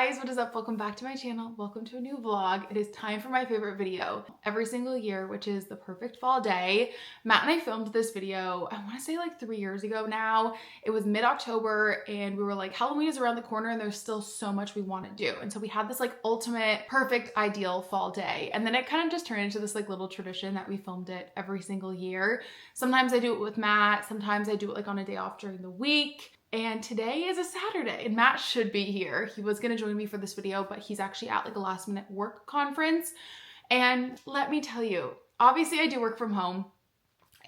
guys, what is up? Welcome back to my channel. Welcome to a new vlog. It is time for my favorite video every single year, which is the perfect fall day. Matt and I filmed this video, I want to say like 3 years ago now. It was mid-October and we were like, Halloween is around the corner and there's still so much we want to do. And so we had this like ultimate, perfect, ideal fall day. And then it kind of just turned into this like little tradition that we filmed it every single year. Sometimes I do it with Matt. Sometimes I do it like on a day off during the week. And today is a Saturday and Matt should be here. He was gonna join me for this video, but he's actually at like a last minute work conference. And let me tell you, obviously I do work from home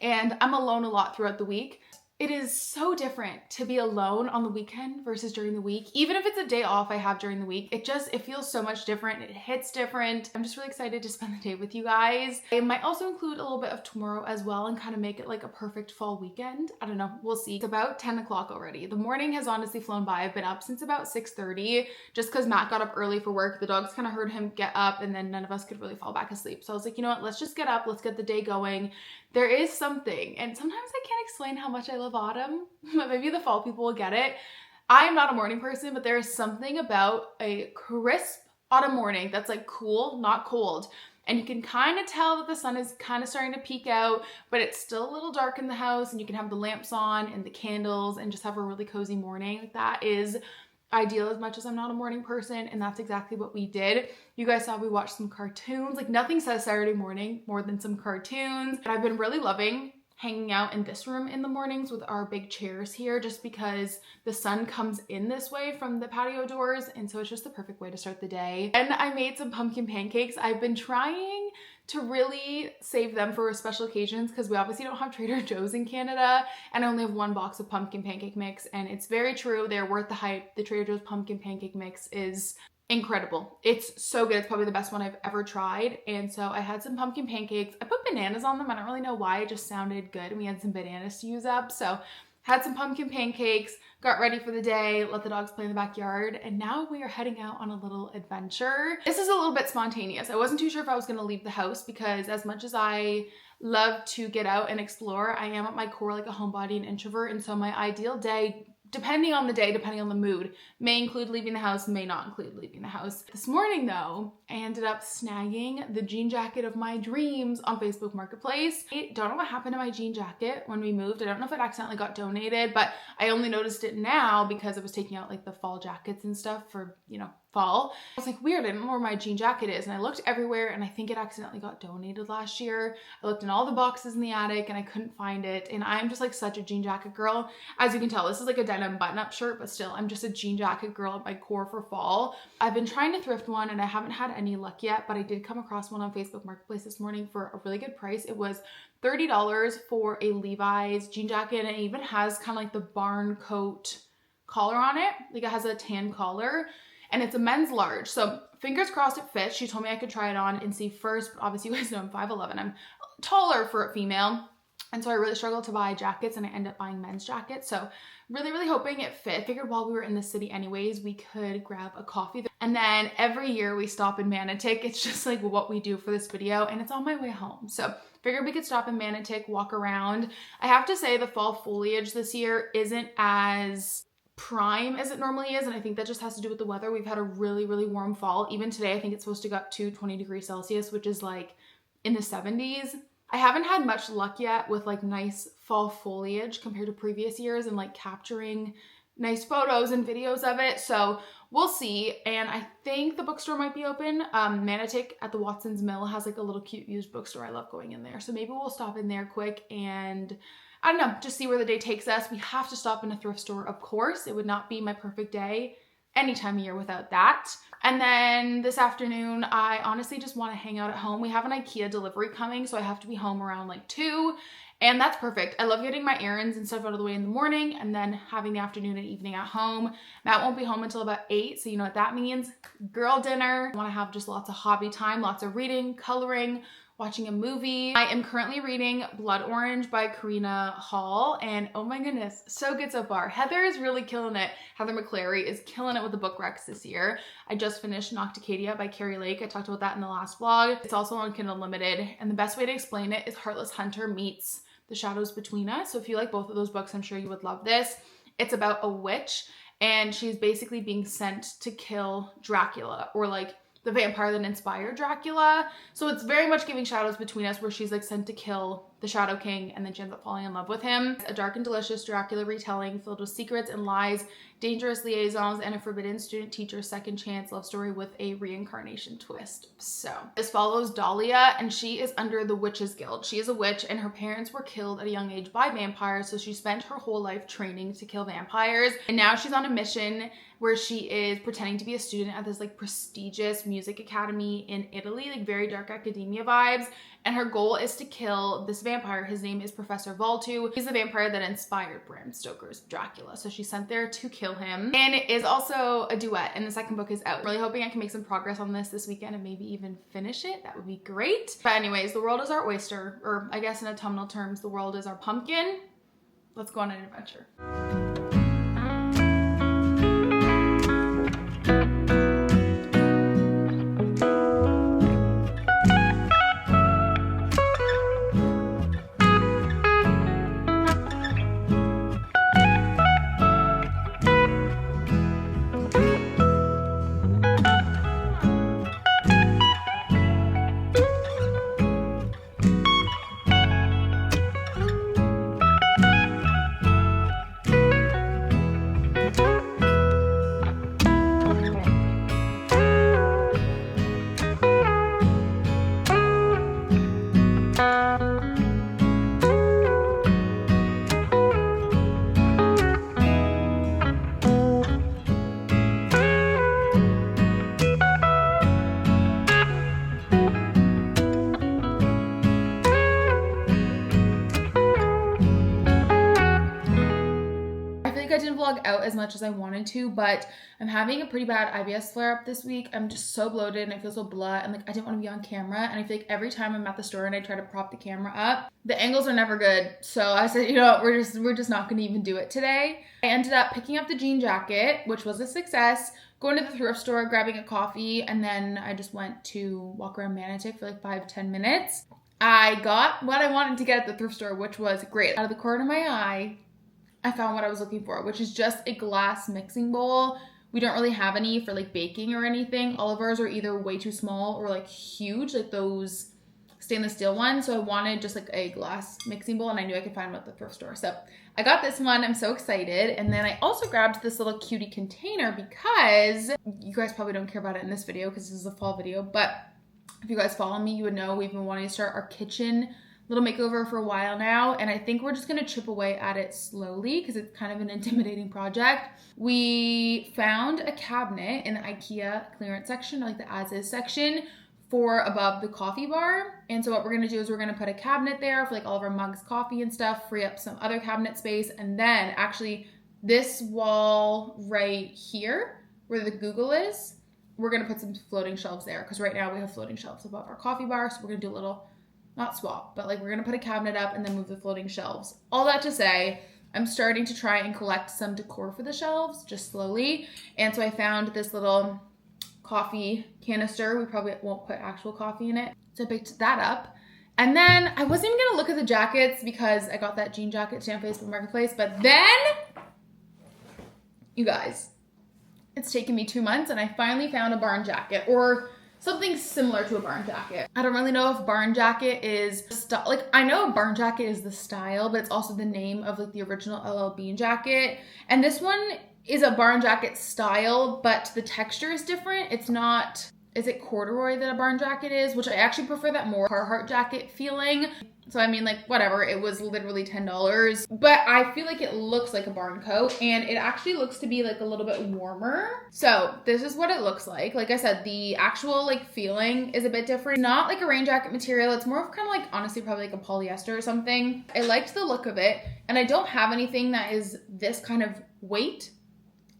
and I'm alone a lot throughout the week. It is so different to be alone on the weekend versus during the week. Even if it's a day off I have during the week, it feels so much different. It hits different. I'm just really excited to spend the day with you guys. I might also include a little bit of tomorrow as well and kind of make it like a perfect fall weekend. I don't know, we'll see. It's about 10 o'clock already. The morning has honestly flown by. I've been up since about 6:30 just because Matt got up early for work. The dogs kind of heard him get up and then none of us could really fall back asleep. So I was like, you know what, let's just get up. Let's get the day going. There is something, and sometimes I can't explain how much I love autumn, but maybe the fall people will get it. I'm not a morning person, but there is something about a crisp autumn morning that's like cool, not cold. And you can kind of tell that the sun is kind of starting to peek out, but it's still a little dark in the house and you can have the lamps on and the candles and just have a really cozy morning. That is ideal as much as I'm not a morning person, and that's exactly what we did. You guys saw we watched some cartoons. Like nothing says Saturday morning more than some cartoons. And I've been really loving hanging out in this room in the mornings with our big chairs here just because the sun comes in this way from the patio doors, and so it's just the perfect way to start the day. And I made some pumpkin pancakes. I've been trying to really save them for special occasions because we obviously don't have Trader Joe's in Canada and I only have one box of pumpkin pancake mix, and it's very true. They're worth the hype. The Trader Joe's pumpkin pancake mix is incredible. It's so good. It's probably the best one I've ever tried. And so I had some pumpkin pancakes. I put bananas on them. I don't really know why. It just sounded good. And we had some bananas to use up. So had some pumpkin pancakes, got ready for the day, let the dogs play in the backyard, and now we are heading out on a little adventure. This is a little bit spontaneous. I wasn't too sure if I was gonna leave the house because as much as I love to get out and explore, I am at my core like a homebody and introvert, and so my ideal day, depending on the day, depending on the mood, may include leaving the house, may not include leaving the house. This morning though, I ended up snagging the jean jacket of my dreams on Facebook Marketplace. I don't know what happened to my jean jacket when we moved. I don't know if it accidentally got donated, but I only noticed it now because I was taking out like the fall jackets and stuff for, you know, fall. I was like, weird, I don't know where my jean jacket is. And I looked everywhere and I think it accidentally got donated last year. I looked in all the boxes in the attic and I couldn't find it. And I'm just like such a jean jacket girl. As you can tell, this is like a denim button-up shirt, but still, I'm just a jean jacket girl at my core for fall. I've been trying to thrift one and I haven't had any luck yet, but I did come across one on Facebook Marketplace this morning for a really good price. It was $30 for a Levi's jean jacket, and it even has kind of like the barn coat collar on it. Like it has a tan collar. And it's a men's large. So fingers crossed it fits. She told me I could try it on and see first. But obviously you guys know I'm 5'11". I'm taller for a female. And so I really struggled to buy jackets and I ended up buying men's jackets. So really, really hoping it fit. Figured while we were in the city anyways, we could grab a coffee. And then every year we stop in Manotick. It's just like what we do for this video and it's on my way home. So figured we could stop in Manotick, walk around. I have to say the fall foliage this year isn't as prime as it normally is, and I think that just has to do with the weather. We've had a really, really warm fall. Even today, I think it's supposed to go up to 20 degrees Celsius, which is like in the 70s. I haven't had much luck yet with like nice fall foliage compared to previous years and like capturing nice photos and videos of it. So we'll see. And I think the bookstore might be open. Manotick at the Watson's Mill has like a little cute used bookstore. I love going in there. So maybe we'll stop in there quick and I don't know, just see where the day takes us. We have to stop in a thrift store, of course. It would not be my perfect day any time of year without that. And then this afternoon, I honestly just want to hang out at home. We have an IKEA delivery coming, so I have to be home around like 2. And that's perfect. I love getting my errands and stuff out of the way in the morning and then having the afternoon and evening at home. Matt won't be home until about 8, so you know what that means. Girl dinner. I want to have just lots of hobby time, lots of reading, coloring, watching a movie. I am currently reading Blood Orange by Karina Hall, and oh my goodness, so good so far. Heather is really killing it. Heather McClary is killing it with the book recs this year. I just finished Nocticadia by Carrie Lake. I talked about that in the last vlog. It's also on Kindle Unlimited, and the best way to explain it is Heartless Hunter meets The Shadows Between Us. So if you like both of those books, I'm sure you would love this. It's about a witch and she's basically being sent to kill Dracula, or like the vampire that inspired Dracula. So it's very much giving Shadows Between Us, where she's like sent to kill the Shadow King and then she ends up falling in love with him. A dark and delicious Dracula retelling filled with secrets and lies, dangerous liaisons, and a forbidden student-teacher second chance love story with a reincarnation twist. So this follows Dahlia, and she is under the Witches Guild. She is a witch and her parents were killed at a young age by vampires, so she spent her whole life training to kill vampires, and now she's on a mission where she is pretending to be a student at this like prestigious music academy in Italy, like very dark academia vibes. And her goal is to kill this vampire. His name is Professor Voltu. He's the vampire that inspired Bram Stoker's Dracula. So she's sent there to kill him. And it is also a duet, and the second book is out. I'm really hoping I can make some progress on this weekend and maybe even finish it. That would be great. But anyways, the world is our oyster, or I guess in autumnal terms, the world is our pumpkin. Let's go on an adventure. I didn't vlog out as much as I wanted to, but I'm having a pretty bad IBS flare-up this week. I'm just so bloated and I feel so blah, and like I didn't want to be on camera, and I feel like every time I'm at the store and I try to prop the camera up, the angles are never good. So I said, you know what, we're just not going to even do it today. I ended up picking up the jean jacket, which was a success, going to the thrift store, grabbing a coffee, and then I just went to walk around Manotick for like 5-10 minutes. I got what I wanted to get at the thrift store, which was great. Out of the corner of my eye, I found what I was looking for, which is just a glass mixing bowl. We don't really have any for like baking or anything. All of ours are either way too small or like huge, like those stainless steel ones. So I wanted just like a glass mixing bowl, and I knew I could find one at the thrift store. So I got this one. I'm so excited. And then I also grabbed this little cutie container because you guys probably don't care about it in this video because this is a fall video, but if you guys follow me, you would know we've been wanting to start our kitchen little makeover for a while now, and I think we're just gonna chip away at it slowly because it's kind of an intimidating project. We found a cabinet in the IKEA clearance section, like the as-is section, for above the coffee bar. And so what we're gonna do is we're gonna put a cabinet there for like all of our mugs, coffee and stuff, free up some other cabinet space, and then actually this wall right here where the Google is, we're gonna put some floating shelves there because right now we have floating shelves above our coffee bar. So we're gonna do a little, not swap, but like we're gonna put a cabinet up and then move the floating shelves. All that to say, I'm starting to try and collect some decor for the shelves, just slowly. And so I found this little coffee canister. We probably won't put actual coffee in it. So I picked that up. And then I wasn't even gonna look at the jackets because I got that jean jacket today on Facebook Marketplace, but then, you guys, it's taken me 2 months and I finally found a barn jacket, or something similar to a barn jacket. I don't really know if barn jacket is like, I know a barn jacket is the style, but it's also the name of like the original LL Bean jacket. And this one is a barn jacket style, but the texture is different. It's not, is it corduroy that a barn jacket is? Which I actually prefer that more Carhartt jacket feeling. So I mean, like, whatever, it was literally $10, but I feel like it looks like a barn coat, and it actually looks to be like a little bit warmer. So this is what it looks like. Like I said, the actual like feeling is a bit different. Not like a rain jacket material. It's more of kind of like, honestly, probably like a polyester or something. I liked the look of it, and I don't have anything that is this kind of weight.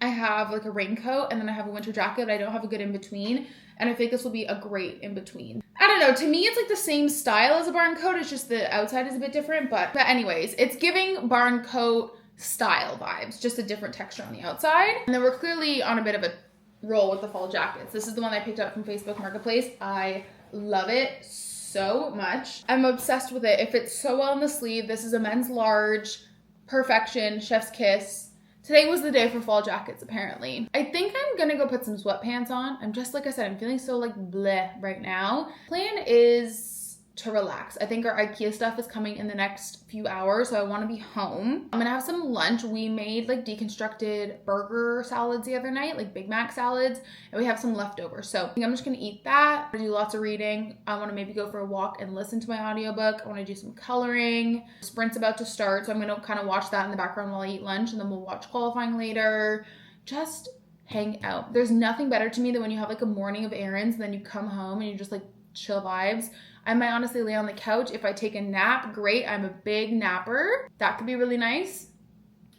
I have like a raincoat, and then I have a winter jacket, but I don't have a good in between. And I think this will be a great in between. I don't know, to me it's like the same style as a barn coat, it's just the outside is a bit different, but anyways, it's giving barn coat style vibes, just a different texture on the outside. And then we're clearly on a bit of a roll with the fall jackets. This is the one I picked up from Facebook Marketplace. I love it so much. I'm obsessed with it. It fits so well in the sleeve. This is a men's large, perfection, chef's kiss. Today was the day for fall jackets, apparently. I think I'm gonna go put some sweatpants on. I'm just, like I said, I'm feeling so like bleh right now. Plan is to relax. I think our IKEA stuff is coming in the next few hours, so I want to be home. I'm gonna have some lunch. We made like deconstructed burger salads the other night, like Big Mac salads, and we have some leftovers. So I think I'm just gonna eat that. I do lots of reading. I want to maybe go for a walk and listen to my audiobook. I want to do some coloring. Sprint's about to start, so I'm gonna kind of watch that in the background while I eat lunch, and then we'll watch qualifying later. Just hang out. There's nothing better to me than when you have like a morning of errands and then you come home and you just like chill vibes. I might honestly lay on the couch. If I take a nap, great. I'm a big napper. That could be really nice.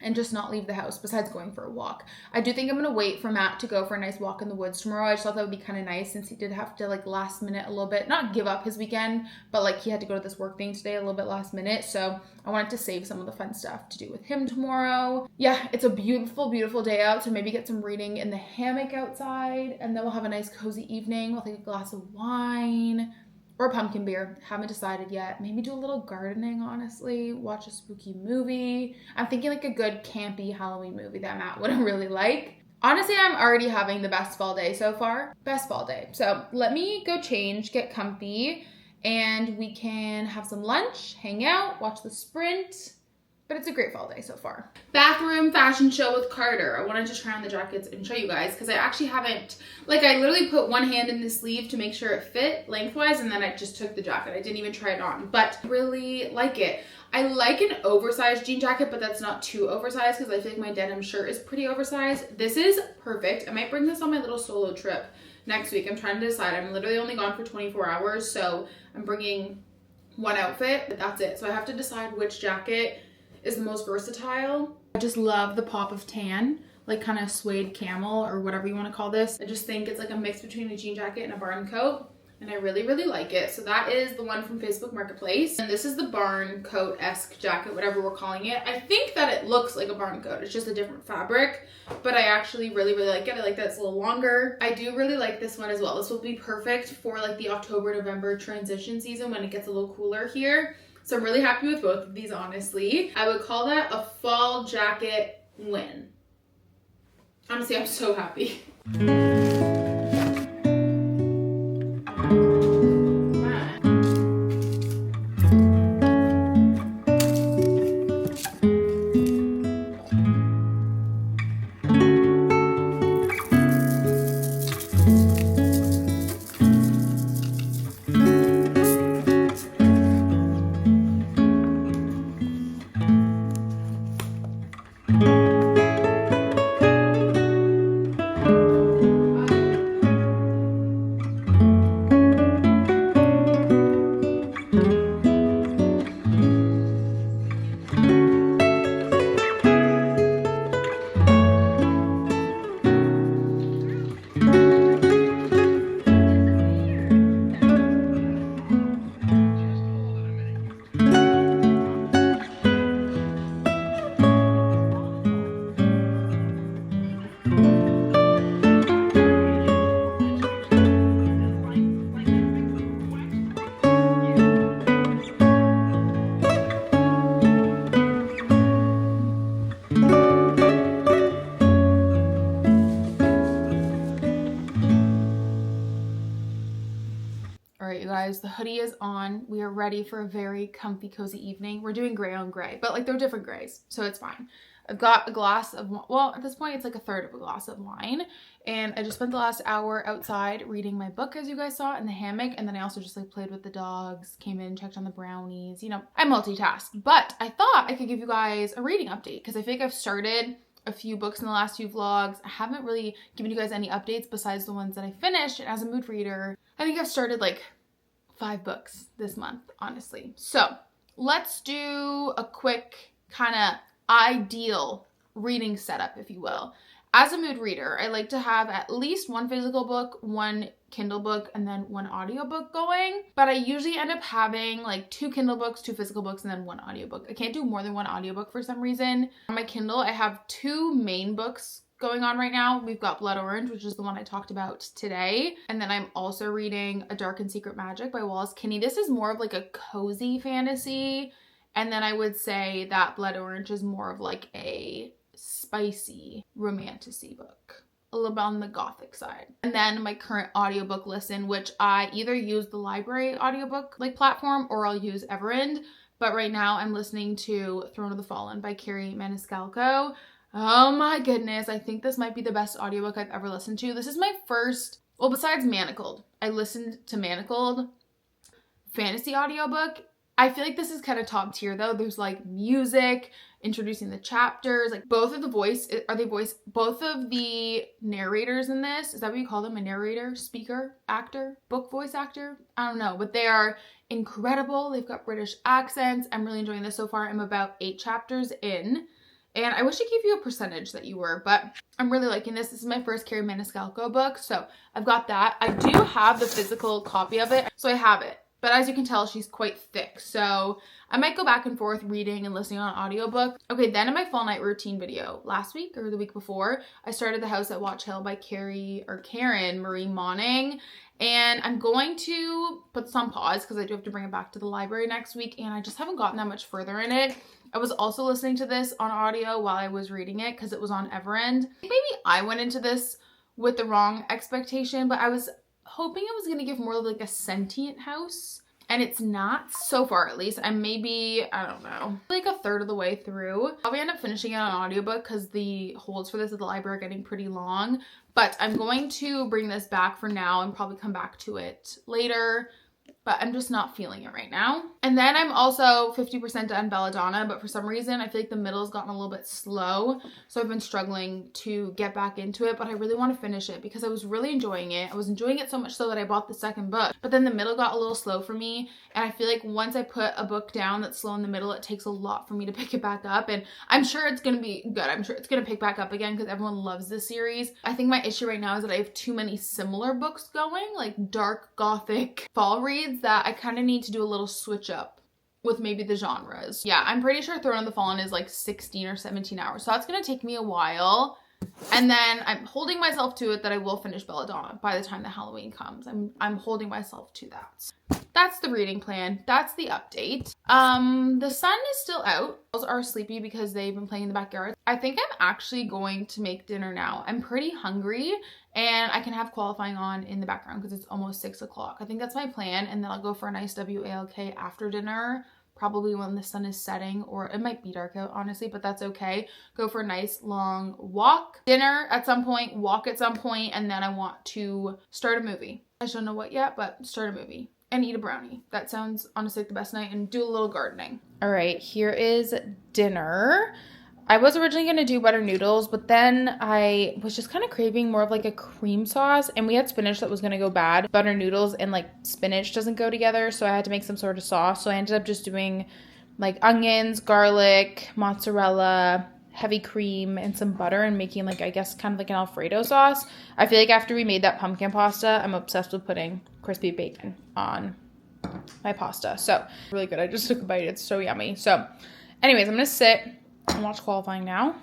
And just not leave the house besides going for a walk. I do think I'm gonna wait for Matt to go for a nice walk in the woods tomorrow. I just thought that would be kind of nice since he did have to like last minute a little bit, not give up his weekend, but like he had to go to this work thing today a little bit last minute. So I wanted to save some of the fun stuff to do with him tomorrow. Yeah, it's a beautiful, beautiful day out. So maybe get some reading in the hammock outside, and then we'll have a nice cozy evening. We'll take a glass of wine or pumpkin beer. Haven't decided yet. Maybe do a little gardening, honestly. Watch a spooky movie. I'm thinking like a good campy Halloween movie that Matt would really like. Honestly, I'm already having the best fall day so far. Best fall day. So let me go change, get comfy, and we can have some lunch, hang out, watch the sprint. But it's a great fall day so far. Bathroom fashion show with Carter. I wanted to try on the jackets and show you guys because I actually haven't, like I literally put one hand in the sleeve to make sure it fit lengthwise, and then I just took the jacket. I didn't even try it on, but really like it. I like an oversized jean jacket, but that's not too oversized because I feel like my denim shirt is pretty oversized. This is perfect. I might bring this on my little solo trip next week. I'm trying to decide. I'm literally only gone for 24 hours, so I'm bringing one outfit, but that's it. So I have to decide which jacket is the most versatile. I just love the pop of tan, like kind of suede camel or whatever you want to call this. I just think it's like a mix between a jean jacket and a barn coat, and I really, really like it. So that is the one from Facebook Marketplace, and this is the barn coat-esque jacket, whatever we're calling it. I think that it looks like a barn coat. It's just a different fabric, but I actually really, really like it. I like that it's a little longer. I do really like this one as well. This will be perfect for like the October-November transition season when it gets a little cooler here. So I'm really happy with both of these, honestly. I would call that a fall jacket win. Honestly, I'm so happy. Guys, the hoodie is on. We are ready for a very comfy, cozy evening. We're doing gray on gray, but like they're different grays, so it's fine. I've got a glass of, well, at this point it's like a third of a glass of wine, and I just spent the last hour outside reading my book, as you guys saw, in the hammock, and then I also just like played with the dogs, came in, checked on the brownies. You know, I multitask, but I thought I could give you guys a reading update because I think I've started a few books in the last few vlogs. I haven't really given you guys any updates besides the ones that I finished, and as a mood reader, I think I've started like 5 books this month, honestly. So let's do a quick kind of ideal reading setup, if you will. As a mood reader, I like to have at least one physical book, one Kindle book, and then one audiobook going. But I usually end up having like 2 Kindle books, 2 physical books, and then 1 audiobook. I can't do more than 1 audiobook for some reason. On my Kindle, I have 2 main books going on right now. We've got Blood Orange, which is the one I talked about today. And then I'm also reading A Dark and Secret Magic by Wallace Kinney. This is more of like a cozy fantasy. And then I would say that Blood Orange is more of like a spicy romantic-y book. A little bit on the gothic side. And then my current audiobook listen, which I either use the library audiobook like platform or I'll use Everend. But right now I'm listening to Throne of the Fallen by Carrie Maniscalco. Oh my goodness. I think this might be the best audiobook I've ever listened to. This is my first, well, besides Manacled. I listened to Manacled fantasy audiobook. I feel like this is kind of top tier though. There's like music, introducing the chapters, like both of the narrators in this, is that what you call them? A narrator, speaker, actor, book voice actor? I don't know, but they are incredible. They've got British accents. I'm really enjoying this so far. I'm about 8 chapters in. And I wish I gave you a percentage that you were, but I'm really liking this. This is my first Carrie Maniscalco book, so I've got that. I do have the physical copy of it, so I have it. But as you can tell, she's quite thick. So I might go back and forth reading and listening on audiobook. Okay, then in my fall night routine video last week or the week before, I started The House at Watch Hill by Karen Marie Moning. And I'm going to put this on pause because I do have to bring it back to the library next week. And I just haven't gotten that much further in it. I was also listening to this on audio while I was reading it because it was on Everend. Maybe I went into this with the wrong expectation, but I was hoping it was going to give more of like a sentient house, and it's not so far, at least. I'm maybe, I don't know, like a third of the way through. Probably end up finishing it on audiobook because the holds for this at the library are getting pretty long, but I'm going to bring this back for now and probably come back to it later. But I'm just not feeling it right now. And then I'm also 50% done Belladonna, but for some reason, I feel like the middle has gotten a little bit slow. So I've been struggling to get back into it, but I really want to finish it because I was really enjoying it. I was enjoying it so much so that I bought the second book, but then the middle got a little slow for me. And I feel like once I put a book down that's slow in the middle, it takes a lot for me to pick it back up. And I'm sure it's going to be good. I'm sure it's going to pick back up again because everyone loves this series. I think my issue right now is that I have too many similar books going, like dark gothic fall reads, that I kind of need to do a little switch up with maybe the genres. Yeah, I'm pretty sure Throne of the Fallen is like 16 or 17 hours. So that's going to take me a while. And then I'm holding myself to it that I will finish Belladonna by the time the Halloween comes. I'm holding myself to that. That's the reading plan. That's the update. The sun is still out. Girls are sleepy because they've been playing in the backyard. I think I'm actually going to make dinner now. I'm pretty hungry and I can have qualifying on in the background because it's almost 6 o'clock. I think that's my plan. And then I'll go for a nice WALK after dinner, probably when the sun is setting, or it might be dark out, honestly, but that's okay. Go for a nice long walk, dinner at some point, walk at some point, and then I want to start a movie. I don't know what yet, but start a movie and eat a brownie. That sounds honestly like the best night, and do a little gardening. All right, here is dinner. I was originally going to do butter noodles, but then I was just kind of craving more of like a cream sauce, and we had spinach that was going to go bad. Butter noodles and like spinach doesn't go together, so I had to make some sort of sauce. So I ended up just doing like onions, garlic, mozzarella, heavy cream, and some butter, and making like, I guess, kind of like an Alfredo sauce. I feel like after we made that pumpkin pasta, I'm obsessed with putting crispy bacon on my pasta. So really good. I just took a bite. It's so yummy. So anyways, I'm going to sit and watch qualifying now.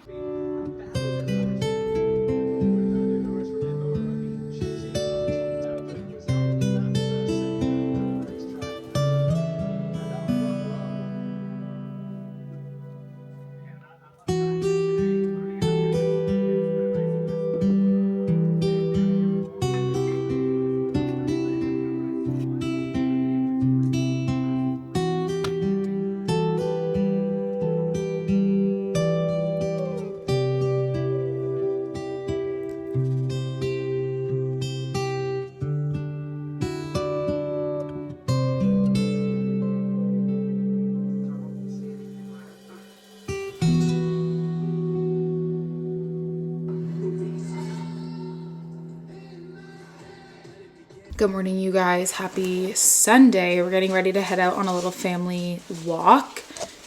Good morning, you guys. Happy Sunday. We're getting ready to head out on a little family walk.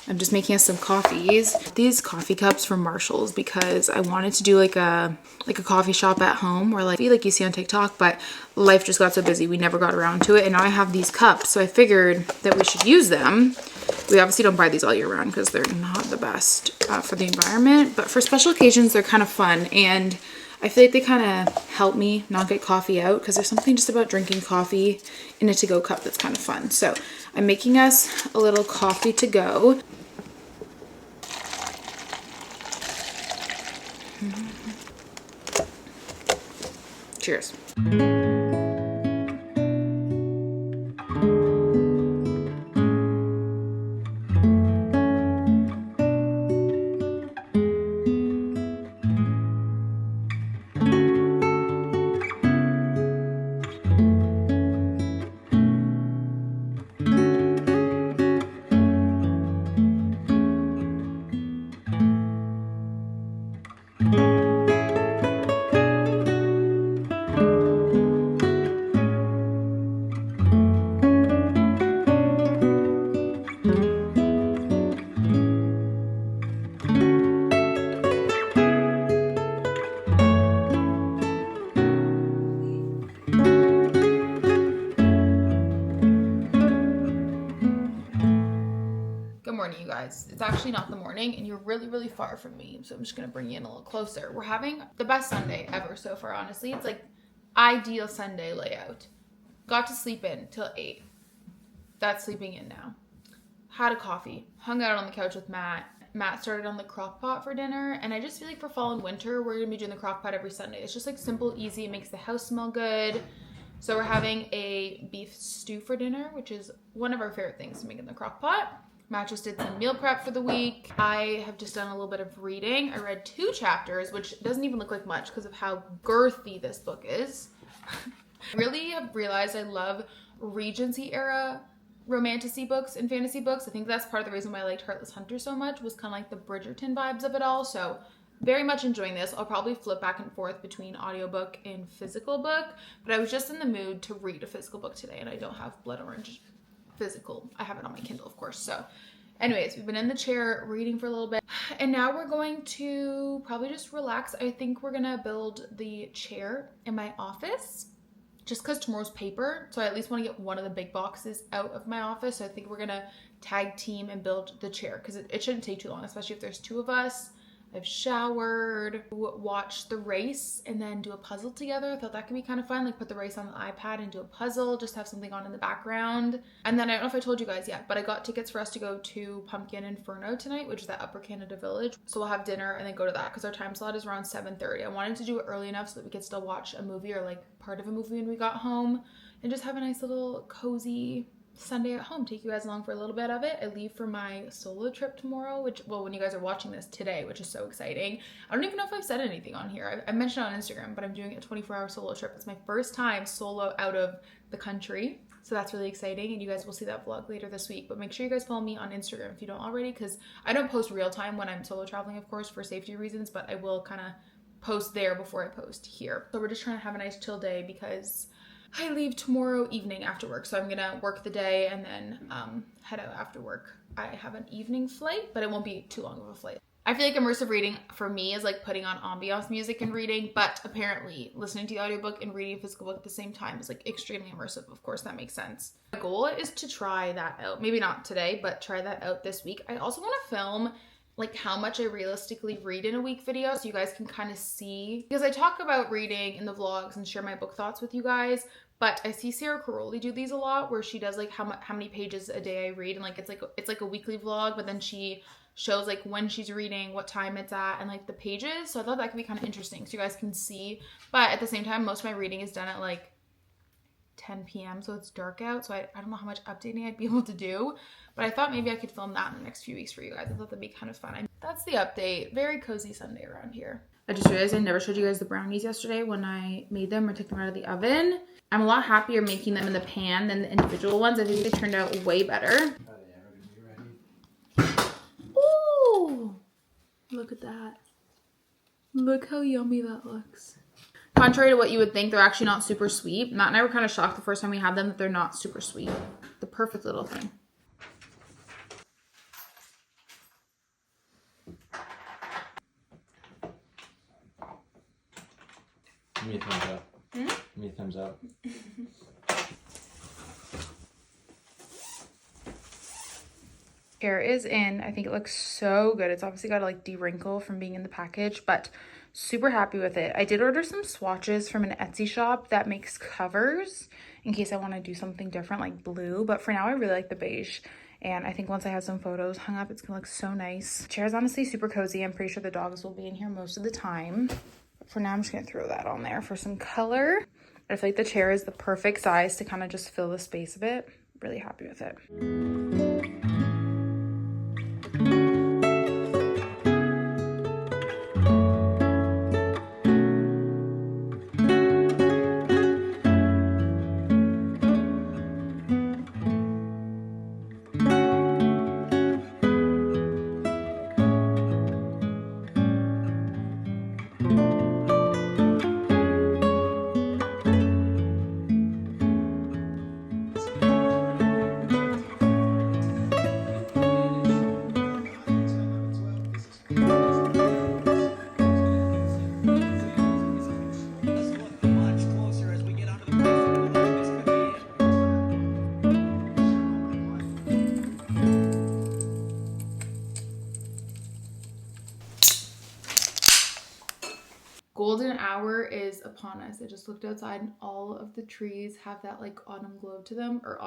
I'm just making us some coffees. These coffee cups from Marshall's because I wanted to do like a coffee shop at home, or like you see on TikTok, but life just got so busy we never got around to it, and now I have these cups, so I figured that we should use them. We obviously don't buy these all year round because they're not the best for the environment, but for special occasions they're kind of fun, and I feel like they kind of help me not get coffee out because there's something just about drinking coffee in a to-go cup that's kind of fun. So I'm making us a little coffee to go. Cheers. Good morning, you guys. It's actually not the morning and you're really far from me, so I'm just gonna bring you in a little closer. We're having the best Sunday ever so far, honestly. It's like ideal Sunday layout. Got to sleep in till 8. That's sleeping in now. Had a coffee, hung out on the couch with Matt. Matt started on the crock pot for dinner, and I just feel like for fall and winter, we're gonna be doing the crock pot every Sunday. It's just like simple, easy, it makes the house smell good. So we're having a beef stew for dinner, which is one of our favorite things to make in the crock pot. Matt just did some meal prep for the week. I have just done a little bit of reading. I read 2 chapters, which doesn't even look like much because of how girthy this book is. I really have realized I love Regency era romantasy books and fantasy books. I think that's part of the reason why I liked Heartless Hunter so much, was kind of like the Bridgerton vibes of it all. So very much enjoying this. I'll probably flip back and forth between audiobook and physical book, but I was just in the mood to read a physical book today, and I don't have Blood Orange physical. I have it on my Kindle, of course. So anyways, we've been in the chair reading for a little bit, and now we're going to probably just relax. I think we're gonna build the chair in my office just because tomorrow's paper, so I at least want to get one of the big boxes out of my office. So I think we're gonna tag team and build the chair because it shouldn't take too long, especially if there's 2 of us. I've showered, watched the race, and then do a puzzle together. I thought that could be kind of fun, like put the race on the iPad and do a puzzle, just have something on in the background. And then I don't know if I told you guys yet, but I got tickets for us to go to Pumpkin Inferno tonight, which is that Upper Canada Village. So we'll have dinner and then go to that because our time slot is around 7:30. I wanted to do it early enough so that we could still watch a movie or like part of a movie when we got home and just have a nice little cozy Sunday at home, take you guys along for a little bit of it. I leave for my solo trip tomorrow, which, well, when you guys are watching this today, which is so exciting. I don't even know if I've said anything on here. I mentioned it on Instagram, but I'm doing a 24-hour solo trip. It's my first time solo out of the country, so that's really exciting, and you guys will see that vlog later this week. But make sure you guys follow me on Instagram if you don't already, because I don't post real time when I'm solo traveling, of course, for safety reasons, but I will kind of post there before I post here. So we're just trying to have a nice chill day because I leave tomorrow evening after work, so I'm gonna work the day and then head out after work. I have an evening flight, but it won't be too long of a flight. I feel like immersive reading for me is like putting on ambiance music and reading, but apparently listening to the audiobook and reading a physical book at the same time is like extremely immersive. Of course, that makes sense. My goal is to try that out. Maybe not today, but try that out this week. I also want to film like how much I realistically read in a week video so you guys can kind of see, because I talk about reading in the vlogs and share my book thoughts with you guys, but I see Sarah Caroli do these a lot where she does like how many pages a day I read, and like it's like a weekly vlog, but then she shows like when she's reading, what time it's at, and like the pages. So I thought that could be kind of interesting so you guys can see, but at the same time most of my reading is done at like 10 p.m. so it's dark out, so I don't know how much updating I'd be able to do, but I thought maybe I could film that in the next few weeks for you guys. I thought that'd be kind of fun. That's the update. Very cozy Sunday around here. I just realized I never showed you guys the brownies yesterday when I made them or took them out of the oven. I'm a lot happier making them in the pan than the individual ones. I think they turned out way better. Ooh, look at that. Look how yummy that looks. Contrary to what you would think, they're actually not super sweet. Matt and I were kind of shocked the first time we had them that they're not super sweet. The perfect little thing. Give me a thumbs up. Give me a thumbs up. Hair is in. I think it looks so good. It's obviously got to like de-wrinkle from being in the package, but super happy with it. I did order some swatches from an Etsy shop that makes covers in case I want to do something different like blue, but for now I really like the beige. And I think once I have some photos hung up, it's gonna look so nice. The chair is honestly super cozy. I'm pretty sure the dogs will be in here most of the time. for now I'm just gonna throw that on there for some color. I feel like the chair is the perfect size to kind of just fill the space a bit. Really happy with it. Golden hour is upon us. I just looked outside and all of the trees have that like autumn glow to them, or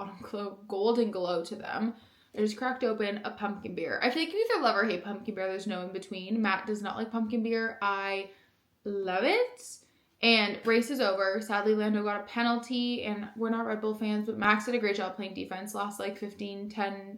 golden glow to them. I just cracked open a pumpkin beer. I feel like you either love or hate pumpkin beer. There's no in between. Matt does not like pumpkin beer. I love it. And race is over. Sadly, Lando got a penalty, and we're not Red Bull fans, but Max did a great job playing defense. Last like 10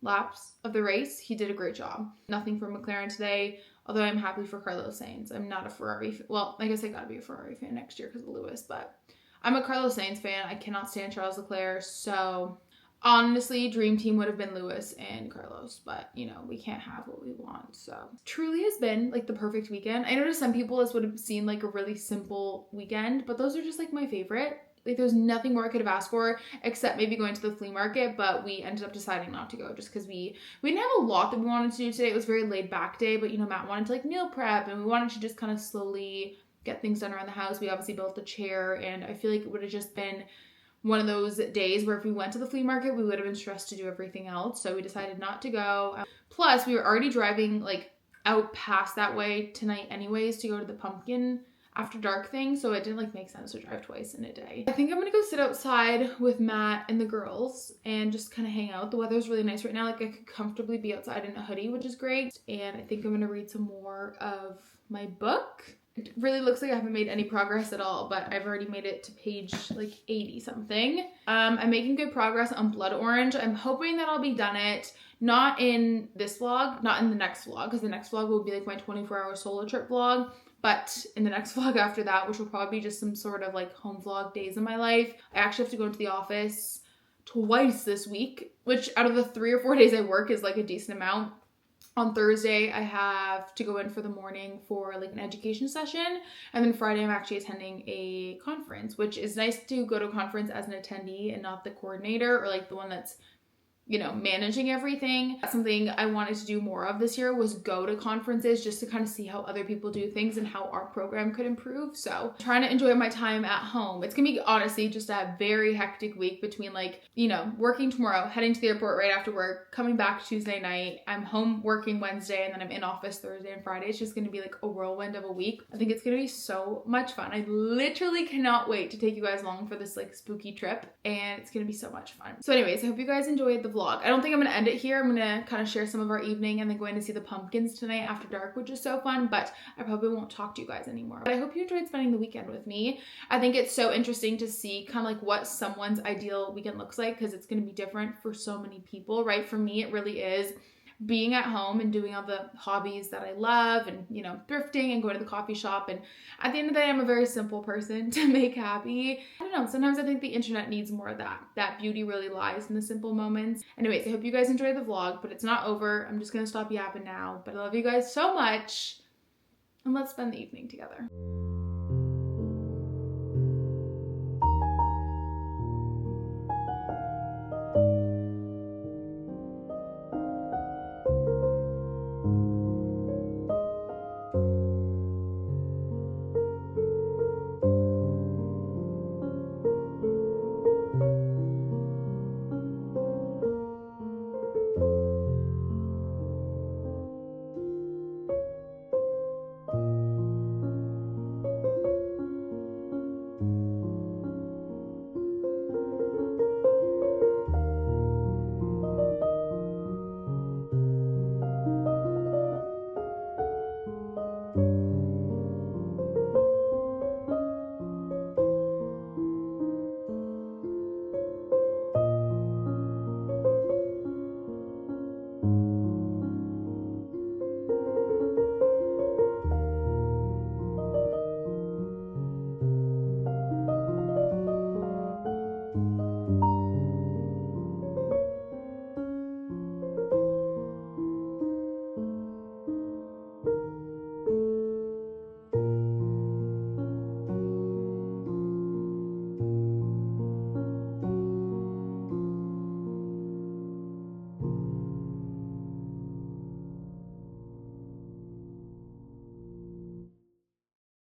laps of the race. He did a great job. Nothing for McLaren today. Although I'm happy for Carlos Sainz. I'm not a Ferrari well, I guess I gotta be a Ferrari fan next year because of Lewis, but I'm a Carlos Sainz fan. I cannot stand Charles Leclerc, so honestly, dream team would have been Lewis and Carlos, but you know, we can't have what we want, so. Truly has been like the perfect weekend. I know to some people this would have seemed like a really simple weekend, but those are just like my favorite. Like there's nothing more I could have asked for except maybe going to the flea market, but we ended up deciding not to go just because we didn't have a lot that we wanted to do today. It was a very laid back day, but you know, Matt wanted to like meal prep and we wanted to just kind of slowly get things done around the house. We obviously built the chair, and I feel like it would have just been one of those days where if we went to the flea market, we would have been stressed to do everything else. So we decided not to go. Plus we were already driving like out past that way tonight anyways to go to the pumpkin after dark thing, so it didn't like make sense to drive twice in a day. I think I'm gonna go sit outside with Matt and the girls and just kind of hang out. The weather's really nice right now. Like I could comfortably be outside in a hoodie, which is great. And I think I'm gonna read some more of my book. It really looks like I haven't made any progress at all, but I've already made it to page like 80 something. I'm making good progress on Blood Orange. I'm hoping that I'll be done it. Not in this vlog, not in the next vlog, because the next vlog will be like my 24-hour solo trip vlog. But in the next vlog after that, which will probably be just some sort of like home vlog days in my life, I actually have to go into the office twice this week, which out of the 3 or 4 days I work is like a decent amount. On Thursday, I have to go in for the morning for like an education session. And then Friday, I'm actually attending a conference, which is nice to go to a conference as an attendee and not the coordinator or like the one that's, you know, managing everything. Something I wanted to do more of this year was go to conferences just to kind of see how other people do things and how our program could improve. So trying to enjoy my time at home. It's gonna be honestly just a very hectic week between like, you know, working tomorrow, heading to the airport right after work, coming back Tuesday night. I'm home working Wednesday, and then I'm in office Thursday and Friday. It's just gonna be like a whirlwind of a week. I think it's gonna be so much fun. I literally cannot wait to take you guys along for this like spooky trip, and it's gonna be so much fun. So anyways, I hope you guys enjoyed the vlog. I don't think I'm gonna end it here. I'm gonna kind of share some of our evening and then going to see the pumpkins tonight after dark, which is so fun, but I probably won't talk to you guys anymore. But I hope you enjoyed spending the weekend with me. I think it's so interesting to see kind of like what someone's ideal weekend looks like, because it's gonna be different for so many people, right? For me, it really is being at home and doing all the hobbies that I love, and you know, thrifting and going to the coffee shop. And at the end of the day, I'm a very simple person to make happy. I don't know, sometimes I think the internet needs more of that. That beauty really lies in the simple moments. Anyways, I hope you guys enjoyed the vlog, but it's not over. I'm just gonna stop yapping now, but I love you guys so much, and let's spend the evening together.